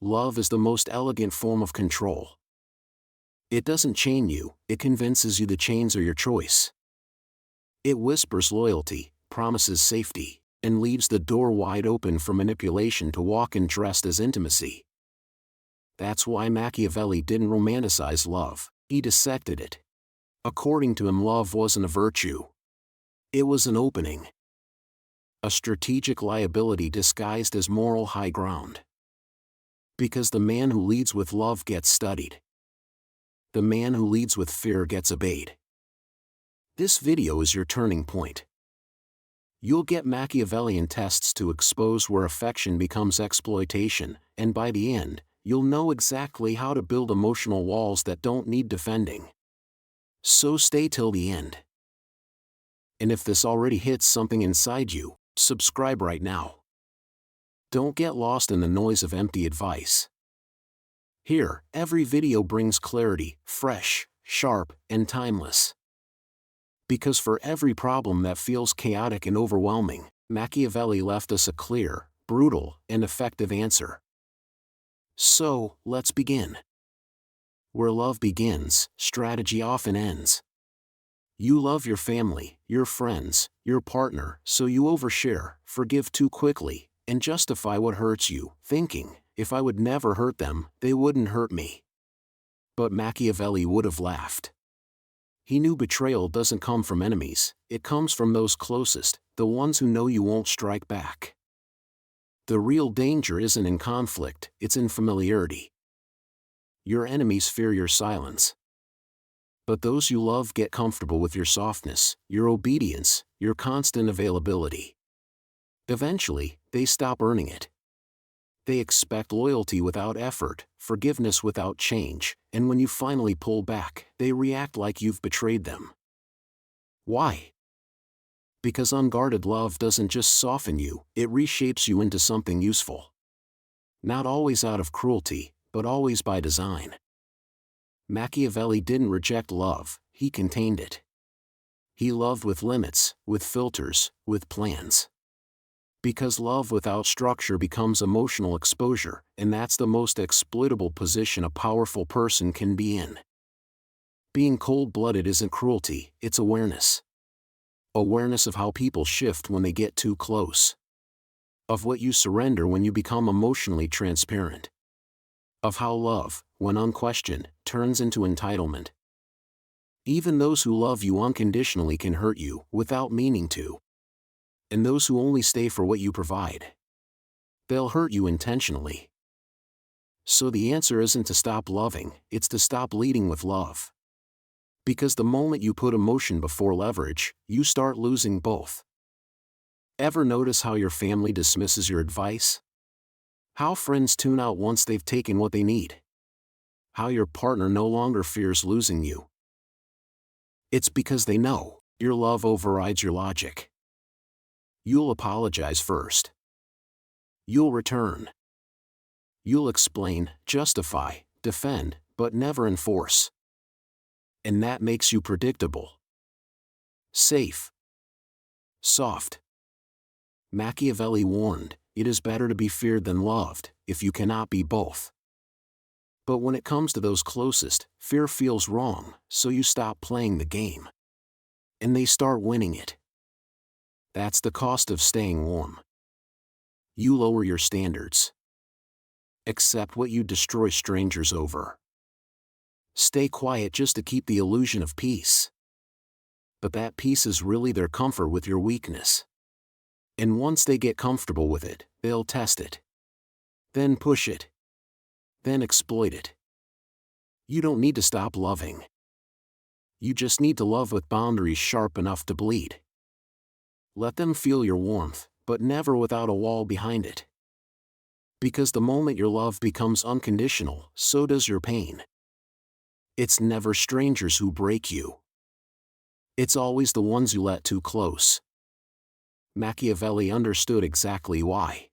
love is the most elegant form of control. It doesn't chain you, it convinces you the chains are your choice. It whispers loyalty, promises safety, and leaves the door wide open for manipulation to walk in dressed as intimacy. That's why Machiavelli didn't romanticize love, he dissected it. According to him, love wasn't a virtue. It was an opening. A strategic liability disguised as moral high ground. Because the man who leads with love gets studied. The man who leads with fear gets obeyed. This video is your turning point. You'll get Machiavellian tests to expose where affection becomes exploitation, and by the end, you'll know exactly how to build emotional walls that don't need defending. So stay till the end. And if this already hits something inside you, subscribe right now. Don't get lost in the noise of empty advice. Here, every video brings clarity, fresh, sharp, and timeless. Because for every problem that feels chaotic and overwhelming, Machiavelli left us a clear, brutal, and effective answer. So, let's begin. Where love begins, strategy often ends. You love your family, your friends, your partner, so you overshare, forgive too quickly, and justify what hurts you, thinking, if I would never hurt them, they wouldn't hurt me. But Machiavelli would have laughed. He knew betrayal doesn't come from enemies, it comes from those closest, the ones who know you won't strike back. The real danger isn't in conflict, it's in familiarity. Your enemies fear your silence. But those you love get comfortable with your softness, your obedience, your constant availability. Eventually, they stop earning it. They expect loyalty without effort, forgiveness without change, and when you finally pull back, they react like you've betrayed them. Why? Because unguarded love doesn't just soften you, it reshapes you into something useful. Not always out of cruelty, but always by design. Machiavelli didn't reject love, he contained it. He loved with limits, with filters, with plans. Because love without structure becomes emotional exposure, and that's the most exploitable position a powerful person can be in. Being cold-blooded isn't cruelty, it's awareness. Awareness of how people shift when they get too close. Of what you surrender when you become emotionally transparent. Of how love, when unquestioned, turns into entitlement. Even those who love you unconditionally can hurt you, without meaning to. And those who only stay for what you provide. They'll hurt you intentionally. So the answer isn't to stop loving, it's to stop leading with love. Because the moment you put emotion before leverage, you start losing both. Ever notice how your family dismisses your advice? How friends tune out once they've taken what they need? How your partner no longer fears losing you? It's because they know, your love overrides your logic. You'll apologize first. You'll return. You'll explain, justify, defend, but never enforce. And that makes you predictable. Safe. Soft. Machiavelli warned, it is better to be feared than loved, if you cannot be both. But when it comes to those closest, fear feels wrong, so you stop playing the game. And they start winning it. That's the cost of staying warm. You lower your standards. Accept what you destroy strangers over. Stay quiet just to keep the illusion of peace. But that peace is really their comfort with your weakness. And once they get comfortable with it, they'll test it. Then push it. Then exploit it. You don't need to stop loving. You just need to love with boundaries sharp enough to bleed. Let them feel your warmth, but never without a wall behind it. Because the moment your love becomes unconditional, so does your pain. It's never strangers who break you. It's always the ones you let too close. Machiavelli understood exactly why.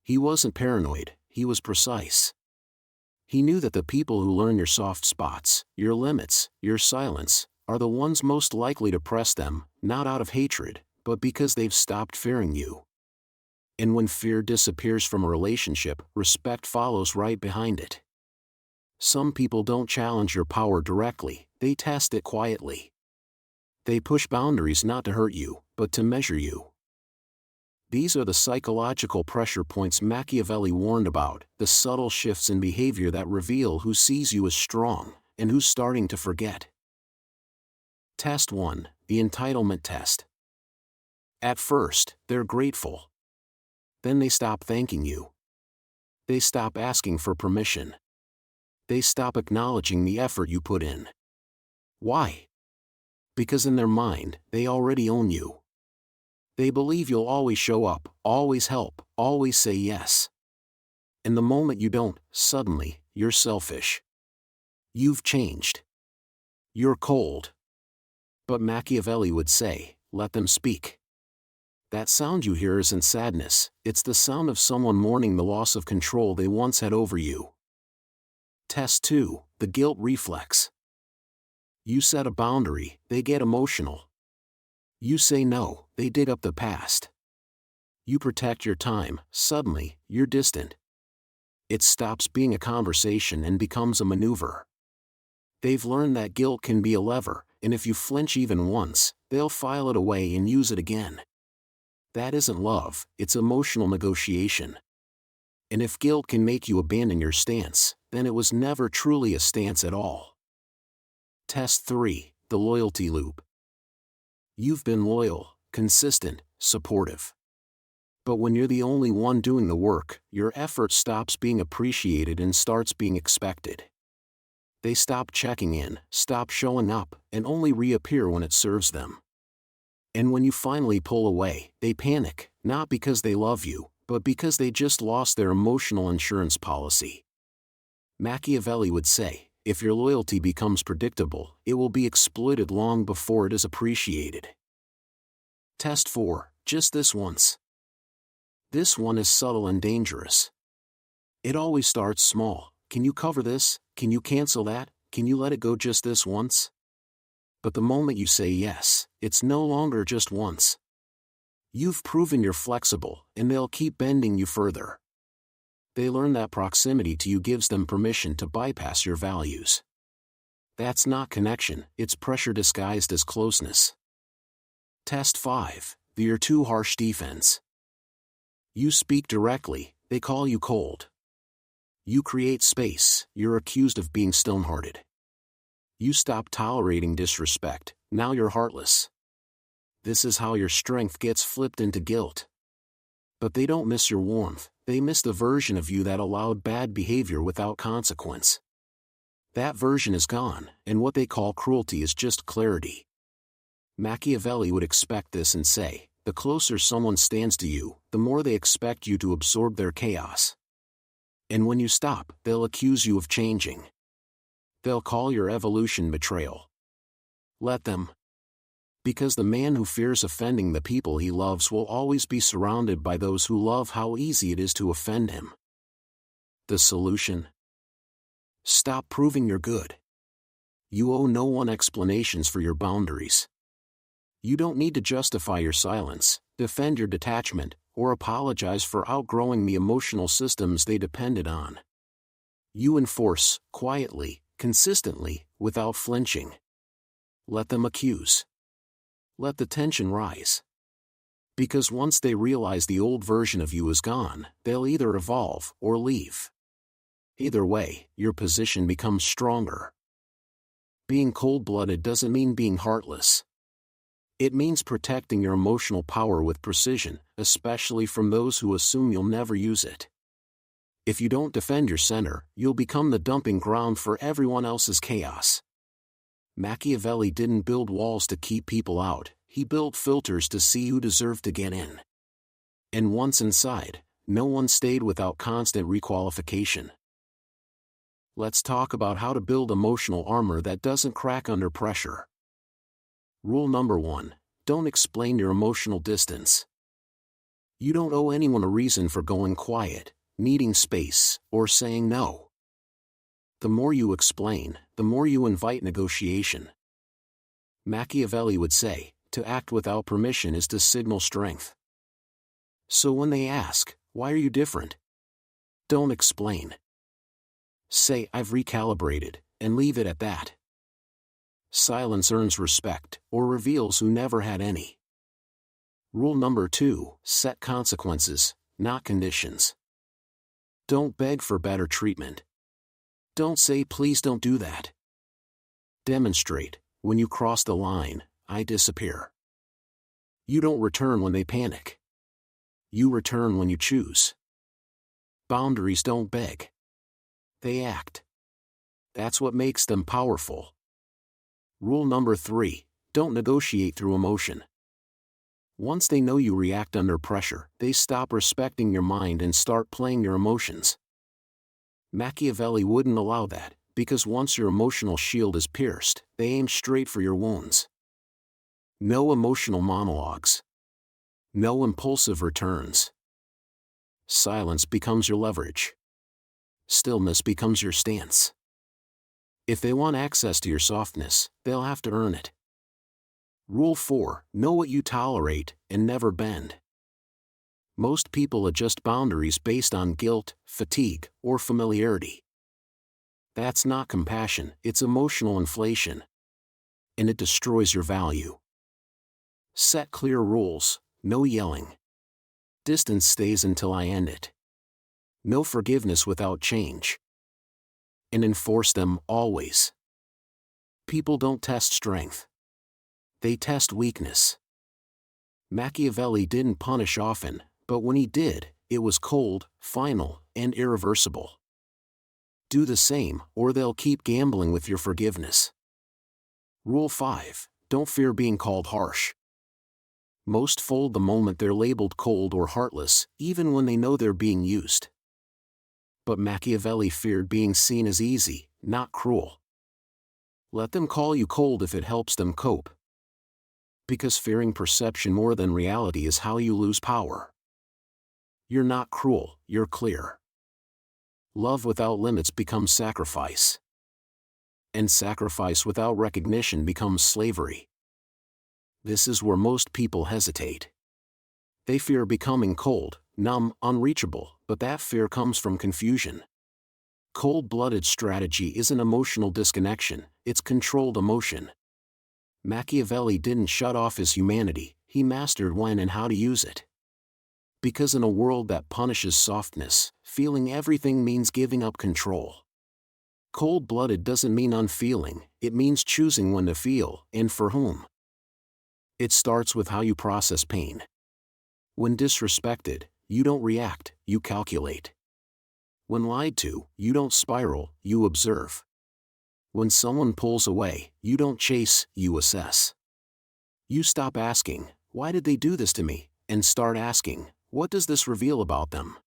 He wasn't paranoid, he was precise. He knew that the people who learn your soft spots, your limits, your silence, are the ones most likely to press them, not out of hatred, but because they've stopped fearing you. And when fear disappears from a relationship, respect follows right behind it. Some people don't challenge your power directly, they test it quietly. They push boundaries not to hurt you, but to measure you. These are the psychological pressure points Machiavelli warned about, the subtle shifts in behavior that reveal who sees you as strong, and who's starting to forget. Test 1, the entitlement test. At first, they're grateful. Then they stop thanking you. They stop asking for permission. They stop acknowledging the effort you put in. Why? Because in their mind, they already own you. They believe you'll always show up, always help, always say yes. And the moment you don't, suddenly, you're selfish. You've changed. You're cold. But Machiavelli would say, let them speak. That sound you hear isn't sadness, it's the sound of someone mourning the loss of control they once had over you. Test 2, the guilt reflex. You set a boundary, they get emotional. You say no, they dig up the past. You protect your time, suddenly, you're distant. It stops being a conversation and becomes a maneuver. They've learned that guilt can be a lever, and if you flinch even once, they'll file it away and use it again. That isn't love, it's emotional negotiation. And if guilt can make you abandon your stance, then it was never truly a stance at all. Test 3, the loyalty loop. You've been loyal, consistent, supportive. But when you're the only one doing the work, your effort stops being appreciated and starts being expected. They stop checking in, stop showing up, and only reappear when it serves them. And when you finally pull away, they panic, not because they love you, but because they just lost their emotional insurance policy. Machiavelli would say, if your loyalty becomes predictable, it will be exploited long before it is appreciated. Test 4, just this once. This one is subtle and dangerous. It always starts small. Can you cover this? Can you cancel that? Can you let it go just this once? But the moment you say yes, it's no longer just once. You've proven you're flexible, and they'll keep bending you further. They learn that proximity to you gives them permission to bypass your values. That's not connection, it's pressure disguised as closeness. Test 5, the you're too harsh defense. You speak directly, they call you cold. You create space, you're accused of being stone-hearted. You stop tolerating disrespect, now you're heartless. This is how your strength gets flipped into guilt. But they don't miss your warmth, they miss the version of you that allowed bad behavior without consequence. That version is gone, and what they call cruelty is just clarity. Machiavelli would expect this and say, the closer someone stands to you, the more they expect you to absorb their chaos. And when you stop, they'll accuse you of changing. They'll call your evolution betrayal. Let them. Because the man who fears offending the people he loves will always be surrounded by those who love how easy it is to offend him. The solution? Stop proving you're good. You owe no one explanations for your boundaries. You don't need to justify your silence, defend your detachment, or apologize for outgrowing the emotional systems they depended on. You enforce, quietly, consistently, without flinching. Let them accuse. Let the tension rise. Because once they realize the old version of you is gone, they'll either evolve or leave. Either way, your position becomes stronger. Being cold-blooded doesn't mean being heartless. It means protecting your emotional power with precision, especially from those who assume you'll never use it. If you don't defend your center, you'll become the dumping ground for everyone else's chaos. Machiavelli didn't build walls to keep people out, he built filters to see who deserved to get in. And once inside, no one stayed without constant requalification. Let's talk about how to build emotional armor that doesn't crack under pressure. Rule number 1, don't explain your emotional distance. You don't owe anyone a reason for going quiet, needing space, or saying no. The more you explain, the more you invite negotiation. Machiavelli would say, to act without permission is to signal strength. So when they ask, "Why are you different?" don't explain. Say, "I've recalibrated," and leave it at that. Silence earns respect, or reveals who never had any. Rule number 2, set consequences, not conditions. Don't beg for better treatment. Don't say, "Please don't do that." Demonstrate, "When you cross the line, I disappear." You don't return when they panic. You return when you choose. Boundaries don't beg. They act. That's what makes them powerful. Rule number 3, don't negotiate through emotion. Once they know you react under pressure, they stop respecting your mind and start playing your emotions. Machiavelli wouldn't allow that, because once your emotional shield is pierced, they aim straight for your wounds. No emotional monologues. No impulsive returns. Silence becomes your leverage. Stillness becomes your stance. If they want access to your softness, they'll have to earn it. Rule 4, know what you tolerate, and never bend. Most people adjust boundaries based on guilt, fatigue, or familiarity. That's not compassion, it's emotional inflation. And it destroys your value. Set clear rules, no yelling. Distance stays until I end it. No forgiveness without change. And enforce them always. People don't test strength. They test weakness. Machiavelli didn't punish often, but when he did, it was cold, final, and irreversible. Do the same, or they'll keep gambling with your forgiveness. Rule 5, don't fear being called harsh. Most fold the moment they're labeled cold or heartless, even when they know they're being used. But Machiavelli feared being seen as easy, not cruel. Let them call you cold if it helps them cope. Because fearing perception more than reality is how you lose power. You're not cruel, you're clear. Love without limits becomes sacrifice. And sacrifice without recognition becomes slavery. This is where most people hesitate. They fear becoming cold, numb, unreachable, but that fear comes from confusion. Cold-blooded strategy isn't emotional disconnection, it's controlled emotion. Machiavelli didn't shut off his humanity, he mastered when and how to use it. Because in a world that punishes softness, feeling everything means giving up control. Cold-blooded doesn't mean unfeeling, it means choosing when to feel, and for whom. It starts with how you process pain. When disrespected, you don't react, you calculate. When lied to, you don't spiral, you observe. When someone pulls away, you don't chase, you assess. You stop asking, "Why did they do this to me?" and start asking, "What does this reveal about them?"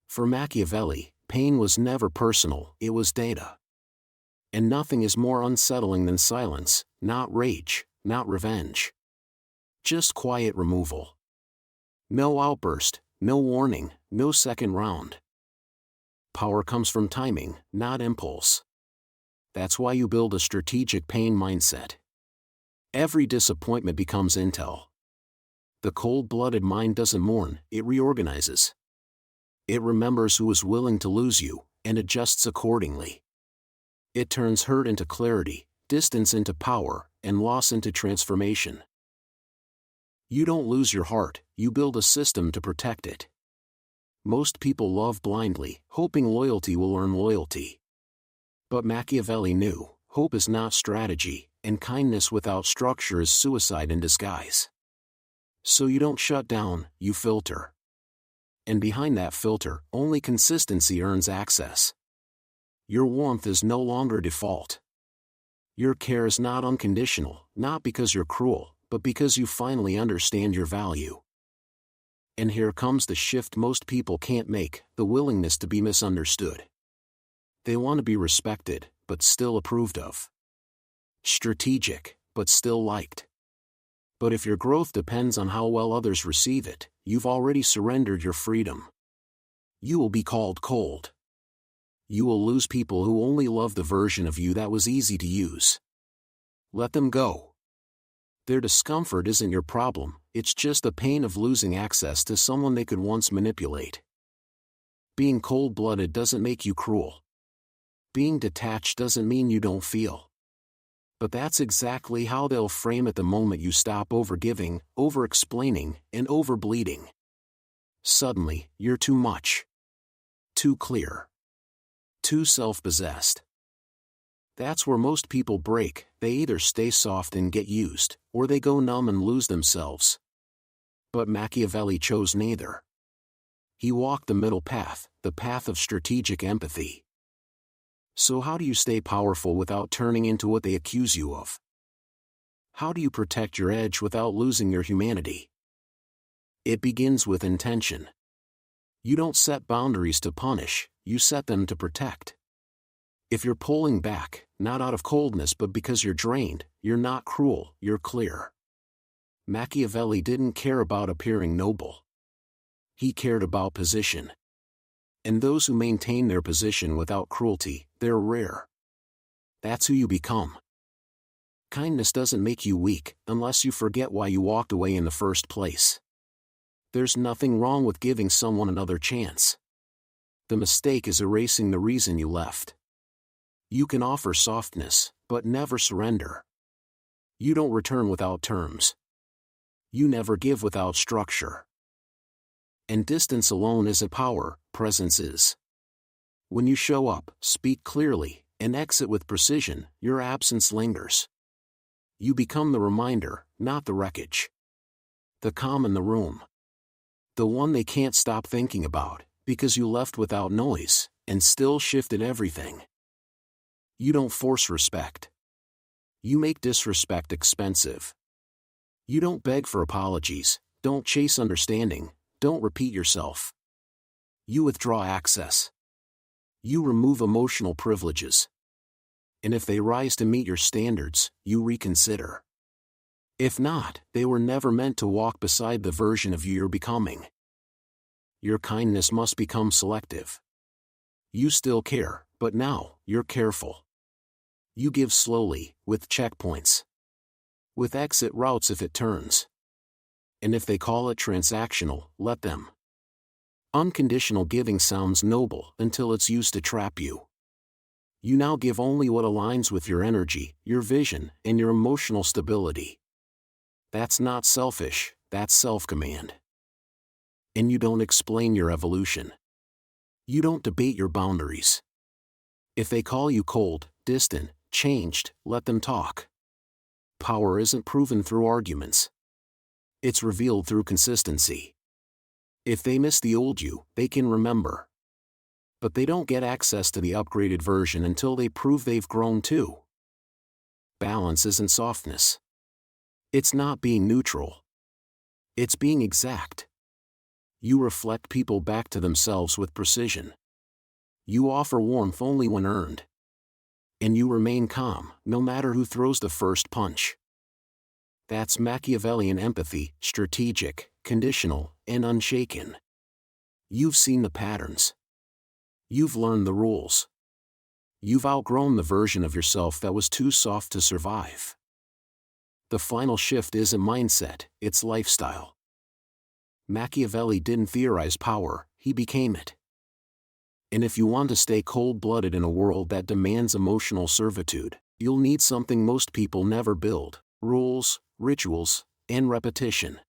For Machiavelli, pain was never personal, it was data. And nothing is more unsettling than silence, not rage, not revenge. Just quiet removal. No outburst, no warning, no second round. Power comes from timing, not impulse. That's why you build a strategic pain mindset. Every disappointment becomes intel. The cold-blooded mind doesn't mourn, it reorganizes. It remembers who is willing to lose you, and adjusts accordingly. It turns hurt into clarity, distance into power, and loss into transformation. You don't lose your heart, you build a system to protect it. Most people love blindly, hoping loyalty will earn loyalty. But Machiavelli knew, hope is not strategy, and kindness without structure is suicide in disguise. So you don't shut down, you filter. And behind that filter, only consistency earns access. Your warmth is no longer default. Your care is not unconditional, not because you're cruel, but because you finally understand your value. And here comes the shift most people can't make, the willingness to be misunderstood. They want to be respected, but still approved of. Strategic, but still liked. But if your growth depends on how well others receive it, you've already surrendered your freedom. You will be called cold. You will lose people who only love the version of you that was easy to use. Let them go. Their discomfort isn't your problem, it's just the pain of losing access to someone they could once manipulate. Being cold-blooded doesn't make you cruel. Being detached doesn't mean you don't feel. But that's exactly how they'll frame it the moment you stop overgiving, over-explaining, and over-bleeding. Suddenly, you're too much. Too clear. Too self-possessed. That's where most people break. They either stay soft and get used, or they go numb and lose themselves. But Machiavelli chose neither. He walked the middle path, the path of strategic empathy. So how do you stay powerful without turning into what they accuse you of? How do you protect your edge without losing your humanity? It begins with intention. You don't set boundaries to punish, you set them to protect. If you're pulling back, not out of coldness but because you're drained, you're not cruel, you're clear. Machiavelli didn't care about appearing noble. He cared about position. And those who maintain their position without cruelty, they're rare. That's who you become. Kindness doesn't make you weak, unless you forget why you walked away in the first place. There's nothing wrong with giving someone another chance. The mistake is erasing the reason you left. You can offer softness, but never surrender. You don't return without terms. You never give without structure. And distance alone isn't power, presence is. When you show up, speak clearly, and exit with precision, your absence lingers. You become the reminder, not the wreckage. The calm in the room. The one they can't stop thinking about, because you left without noise, and still shifted everything. You don't force respect. You make disrespect expensive. You don't beg for apologies, don't chase understanding, don't repeat yourself. You withdraw access. You remove emotional privileges. And if they rise to meet your standards, you reconsider. If not, they were never meant to walk beside the version of you you're becoming. Your kindness must become selective. You still care, but now, you're careful. You give slowly, with checkpoints. With exit routes if it turns. And if they call it transactional, let them. Unconditional giving sounds noble until it's used to trap you. You now give only what aligns with your energy, your vision, and your emotional stability. That's not selfish, that's self-command. And you don't explain your evolution. You don't debate your boundaries. If they call you cold, distant, changed, let them talk. Power isn't proven through arguments. It's revealed through consistency. If they miss the old you, they can remember. But they don't get access to the upgraded version until they prove they've grown too. Balance isn't softness. It's not being neutral. It's being exact. You reflect people back to themselves with precision. You offer warmth only when earned. And you remain calm, no matter who throws the first punch. That's Machiavellian empathy, strategic, conditional, and unshaken. You've seen the patterns. You've learned the rules. You've outgrown the version of yourself that was too soft to survive. The final shift isn't mindset, it's lifestyle. Machiavelli didn't theorize power, he became it. And if you want to stay cold-blooded in a world that demands emotional servitude, you'll need something most people never build: rules, rituals, and repetition.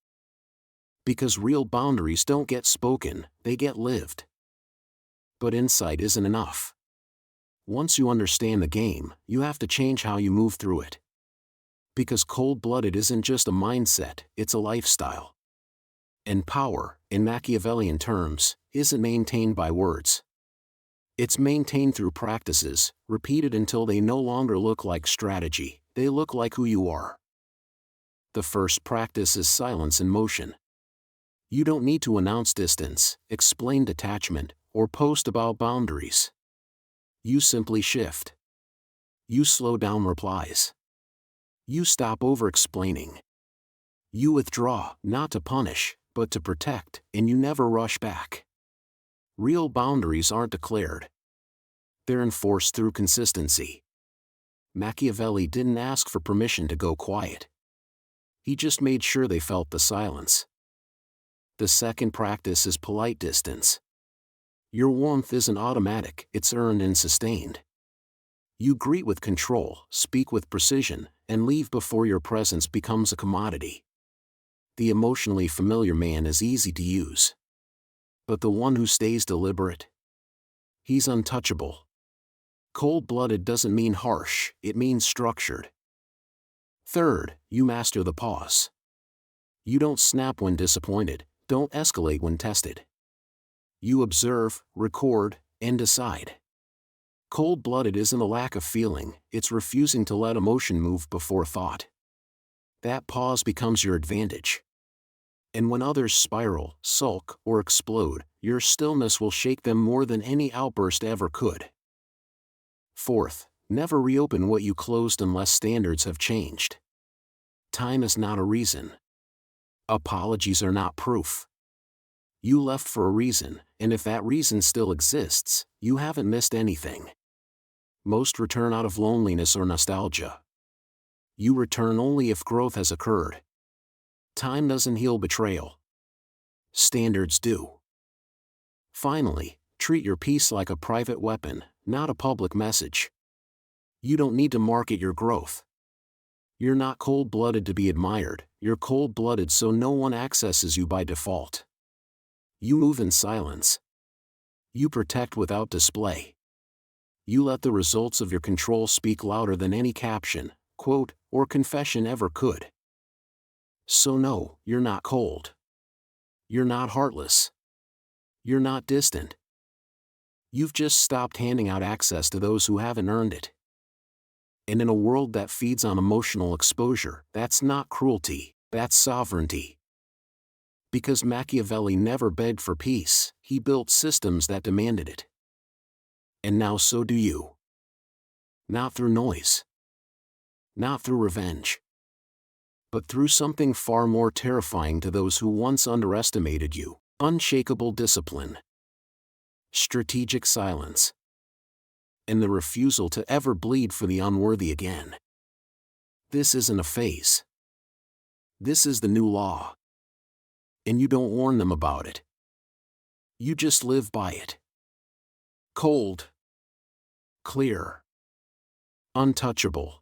Because real boundaries don't get spoken, they get lived. But insight isn't enough. Once you understand the game, you have to change how you move through it. Because cold-blooded isn't just a mindset, it's a lifestyle. And power, in Machiavellian terms, isn't maintained by words. It's maintained through practices, repeated until they no longer look like strategy, they look like who you are. The first practice is silence in motion. You don't need to announce distance, explain detachment, or post about boundaries. You simply shift. You slow down replies. You stop over-explaining. You withdraw, not to punish, but to protect, and you never rush back. Real boundaries aren't declared. They're enforced through consistency. Machiavelli didn't ask for permission to go quiet. He just made sure they felt the silence. The second practice is polite distance. Your warmth isn't automatic, it's earned and sustained. You greet with control, speak with precision, and leave before your presence becomes a commodity. The emotionally familiar man is easy to use. But the one who stays deliberate? He's untouchable. Cold-blooded doesn't mean harsh, it means structured. Third, you master the pause. You don't snap when disappointed, don't escalate when tested. You observe, record, and decide. Cold-blooded isn't a lack of feeling, it's refusing to let emotion move before thought. That pause becomes your advantage. And when others spiral, sulk, or explode, your stillness will shake them more than any outburst ever could. Fourth, never reopen what you closed unless standards have changed. Time is not a reason. Apologies are not proof. You left for a reason, and if that reason still exists, you haven't missed anything. Most return out of loneliness or nostalgia. You return only if growth has occurred. Time doesn't heal betrayal. Standards do. Finally, treat your peace like a private weapon, not a public message. You don't need to market your growth. You're not cold-blooded to be admired, you're cold-blooded so no one accesses you by default. You move in silence. You protect without display. You let the results of your control speak louder than any caption, quote, or confession ever could. So no, you're not cold. You're not heartless. You're not distant. You've just stopped handing out access to those who haven't earned it. And in a world that feeds on emotional exposure, that's not cruelty, that's sovereignty. Because Machiavelli never begged for peace, he built systems that demanded it. And now so do you. Not through noise. Not through revenge. But through something far more terrifying to those who once underestimated you: unshakable discipline, strategic silence, and the refusal to ever bleed for the unworthy again. This isn't a phase. This is the new law. And you don't warn them about it. You just live by it. Cold, clear, untouchable.